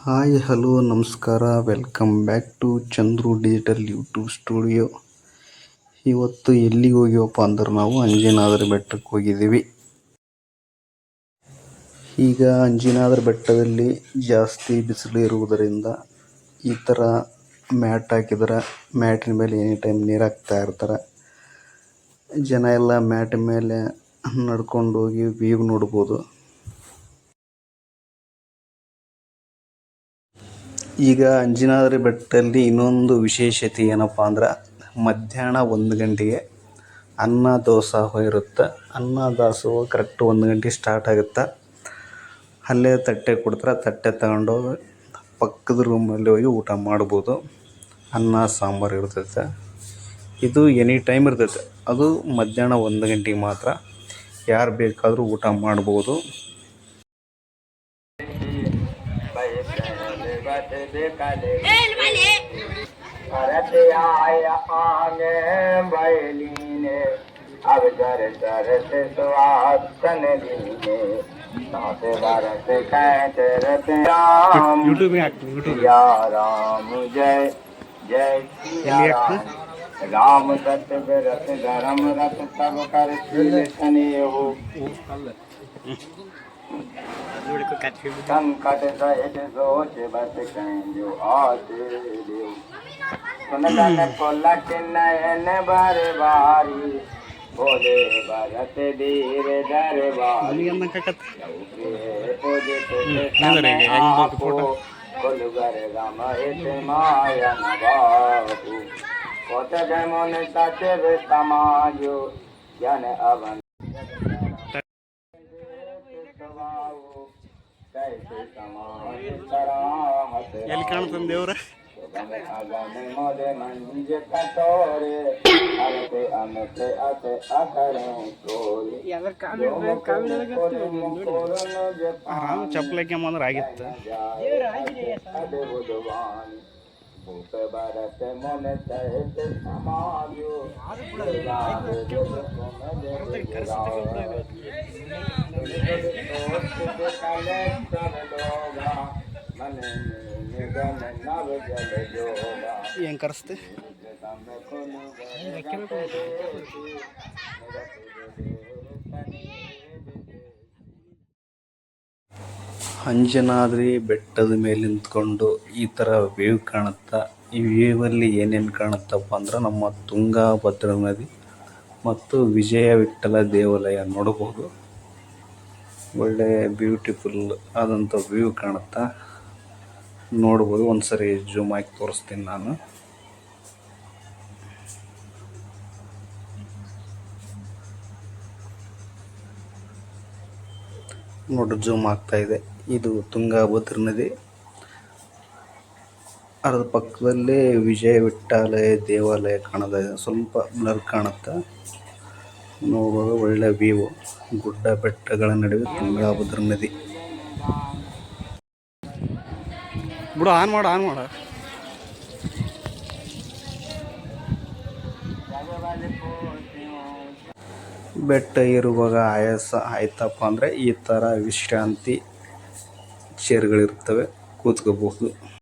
Hi hello ನಮಸ್ಕಾರ, welcome back to Chandru digital YouTube studio. ಇವತ್ತು ಎಲ್ಲಿಗೆ ಹೋಗ್ಯವಪ್ಪ ಅಂದ್ರೆ ನಾವು ಅಂಜನಾದ್ರಿ ಬೆಟ್ಟಕ್ಕೆ ಹೋಗಿದ್ದೀವಿ. ಈಗ ಅಂಜನಾದ್ರಿ ಬೆಟ್ಟದಲ್ಲಿ ಜಾಸ್ತಿ ಬಿಸಿಲು ಇರುವುದರಿಂದ ಈ ಥರ ಮ್ಯಾಟ್ ಹಾಕಿದ್ರೆ ಮ್ಯಾಟಿನ ಮೇಲೆ ಎನಿ ಟೈಮ್ ನೀರು ಹಾಕ್ತಾ ಇರ್ತಾರೆ. ಜನ ಎಲ್ಲ ಮ್ಯಾಟಿನ ಮೇಲೆ ನಡ್ಕೊಂಡು ಹೋಗಿ ವ್ಯೂ ನೋಡ್ಬೋದು. ಈಗ ಅಂಜನಾದ್ರಿ ಬೆಟ್ಟದಲ್ಲಿ ಇನ್ನೊಂದು ವಿಶೇಷತೆ ಏನಪ್ಪ ಅಂದ್ರೆ ಮಧ್ಯಾಹ್ನ 1 ಗಂಟೆಗೆ ಅನ್ನ ದಾಸೋಹ ಇರುತ್ತೆ. ಅನ್ನ ದಾಸೋಹ ಕರೆಕ್ಟ್ 1 ಗಂಟೆಗೆ ಸ್ಟಾರ್ಟ್ ಆಗುತ್ತೆ. ಅಲ್ಲೇ ತಟ್ಟೆ ಕೊಡ್ತಾರೆ, ತಟ್ಟೆ ತಗೊಂಡೋಗಿ ಪಕ್ಕದ ರೂಮಲ್ಲಿ ಹೋಗಿ ಊಟ ಮಾಡ್ಬೋದು. ಅನ್ನ ಸಾಂಬಾರು ಇರ್ತೈತೆ. ಇದು ಎನಿ ಟೈಮ್ ಇರ್ತೈತೆ. ಅದು ಮಧ್ಯಾಹ್ನ 1 ಗಂಟೆಗೆ ಮಾತ್ರ. ಯಾರು ಬೇಕಾದರೂ ಊಟ ಮಾಡ್ಬೋದು. राम सत्य रथ धर्म रथ सब कर शील सने हो संकट सहित सोच बस जो आते देव सुन गन को लट नयन बार बारी बोले भरत धीर दरबारी कुलगर राम हित माया बाबू कोट मन सचिव समाजो जन अवन ಎಲ್ಲಿ ಕಾಣ್ತಂದು ದೇವ್ರ ಚಪ್ಪಲಕ್ಕೆ ಬಂದ್ರೆ ಆಗಿತ್ತು. ಭೂಪ ಭರತ ಮನ ಸಹಿತ ಸಮಾಜೋ ಏನ್ ಕರೆಸ್ತೆ ಅಂಜನಾದ್ರಿ ಬೆಟ್ಟದ ಮೇಲೆ ನಿಂತ್ಕೊಂಡು ಈ ಥರ ವ್ಯೂ ಕಾಣುತ್ತಾ. ಈ ವ್ಯೂವಲ್ಲಿ ಏನೇನು ಕಾಣುತ್ತಪ್ಪ ಅಂದ್ರೆ ನಮ್ಮ ತುಂಗಭದ್ರಾ ನದಿ ಮತ್ತು ವಿಜಯ ವಿಠ್ಠಲ ದೇವಾಲಯ ನೋಡಬಹುದು. ಒಳ್ಳೆ ಬ್ಯೂಟಿಫುಲ್ ಆದಂಥ ವ್ಯೂ ಕಾಣುತ್ತಾ ನೋಡ್ಬೋದು. ಒಂದ್ಸರಿ ಜೂಮ್ ಆಗಿ ತೋರಿಸ್ತೀನಿ ನಾನು. ನೋಡಿ, ಜೂಮ್ ಆಗ್ತಾ ಇದೆ. ಇದು ತುಂಗಭದ್ರಾ ನದಿ. ಅದರ ಪಕ್ಕದಲ್ಲೇ ವಿಜಯ ವಿಠ್ಠಲ ದೇವಾಲಯ ಕಾಣೋದು. ಸ್ವಲ್ಪ ಬ್ಲರ್ ಕಾಣುತ್ತೆ. ನೋಡೋದು ಒಳ್ಳೆ ವ್ಯೂ. ಗುಡ್ಡ ಬೆಟ್ಟಗಳ ನಡುವೆ ತುಂಗಭದ್ರಾ ನದಿ. ಬಿಡು, ಆನ್ ಮಾಡ ಬೆಟ್ಟ ಇರುವಾಗ ಆಯಾಸ ಆಯ್ತಪ್ಪ ಅಂದರೆ ಈ ಥರ ವಿಶ್ರಾಂತಿ ಚೇರ್ಗಳಿರ್ತವೆ, ಕೂತ್ಕೋಬಹುದು.